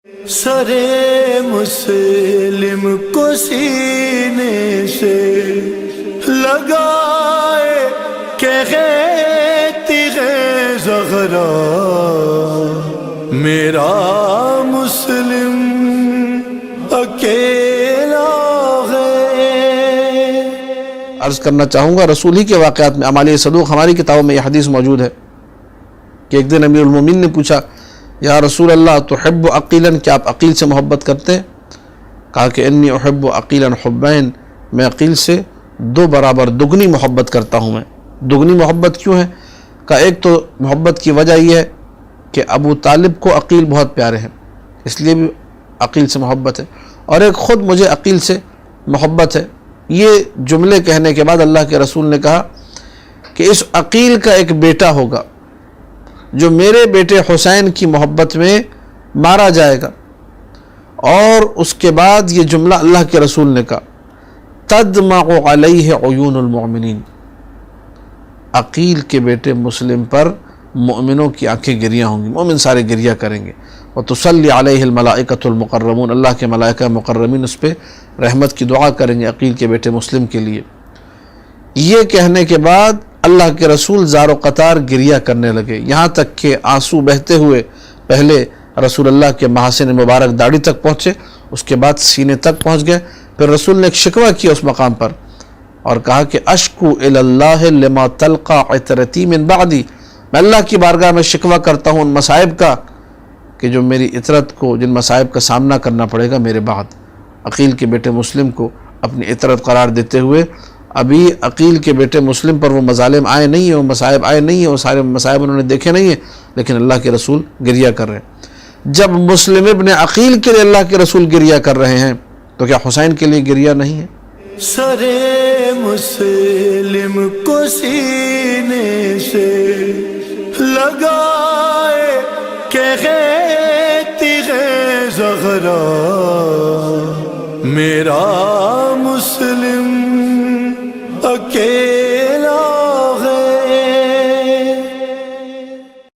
سرے مسلم کو سینے سے لگائے کہ ہے تیغ زغرا میرا مسلم اکیلا ہے۔ عرض کرنا چاہوں گا رسول ہی کے واقعات میں اعمال صدوق ہماری کتابوں میں یہ حدیث موجود ہے کہ ایک دن امیر المومنین نے پوچھا یا رسول اللہ تحب عقیلا، کیا آپ عقیل سے محبت کرتے ہیں؟ کہا کہ انی احب عقیلا حبین، میں عقیل سے دو برابر دگنی محبت کرتا ہوں۔ میں دگنی محبت کیوں ہے؟ کہا ایک تو محبت کی وجہ یہ ہے کہ ابو طالب کو عقیل بہت پیارے ہیں، اس لیے بھی عقیل سے محبت ہے، اور ایک خود مجھے عقیل سے محبت ہے۔ یہ جملے کہنے کے بعد اللہ کے رسول نے کہا کہ اس عقیل کا ایک بیٹا ہوگا جو میرے بیٹے حسین کی محبت میں مارا جائے گا۔ اور اس کے بعد یہ جملہ اللہ کے رسول نے کہا تدمع علیہ عیون المؤمنین، عقیل کے بیٹے مسلم پر مؤمنوں کی آنکھیں گریاں ہوں گی، مومن سارے گریہ کریں گے۔ وتصلی علیہ الملائکۃ المقربون، اللہ کے ملائکہ مقربین اس پہ رحمت کی دعا کریں گے عقیل کے بیٹے مسلم کے لیے۔ یہ کہنے کے بعد اللہ کے رسول زار و قطار گریہ کرنے لگے، یہاں تک کہ آنسو بہتے ہوئے پہلے رسول اللہ کے محاسن مبارک داڑھی تک پہنچے، اس کے بعد سینے تک پہنچ گئے۔ پھر رسول نے ایک شکوہ کیا اس مقام پر اور کہا کہ اشکو الی اللہ لما تلقى عترتی من بعدی، میں اللہ کی بارگاہ میں شکوہ کرتا ہوں ان مصائب کا کہ جو میری عترت کو، جن مصائب کا سامنا کرنا پڑے گا میرے بعد۔ عقیل کے بیٹے مسلم کو اپنی عترت قرار دیتے ہوئے ابھی عقیل کے بیٹے مسلم پر وہ مظالم آئے نہیں ہیں، وہ مصائب آئے نہیں ہیں، وہ سارے مصائب انہوں نے دیکھے نہیں ہیں، لیکن اللہ کے رسول گریہ کر رہے ہیں۔ جب مسلم ابن عقیل کے لیے اللہ کے رسول گریہ کر رہے ہیں تو کیا حسین کے لیے گریہ نہیں ہے؟ سرے مسلم کو سینے سے لگائے کہ ہے تیغ زغرا میرا مسلم اکیلا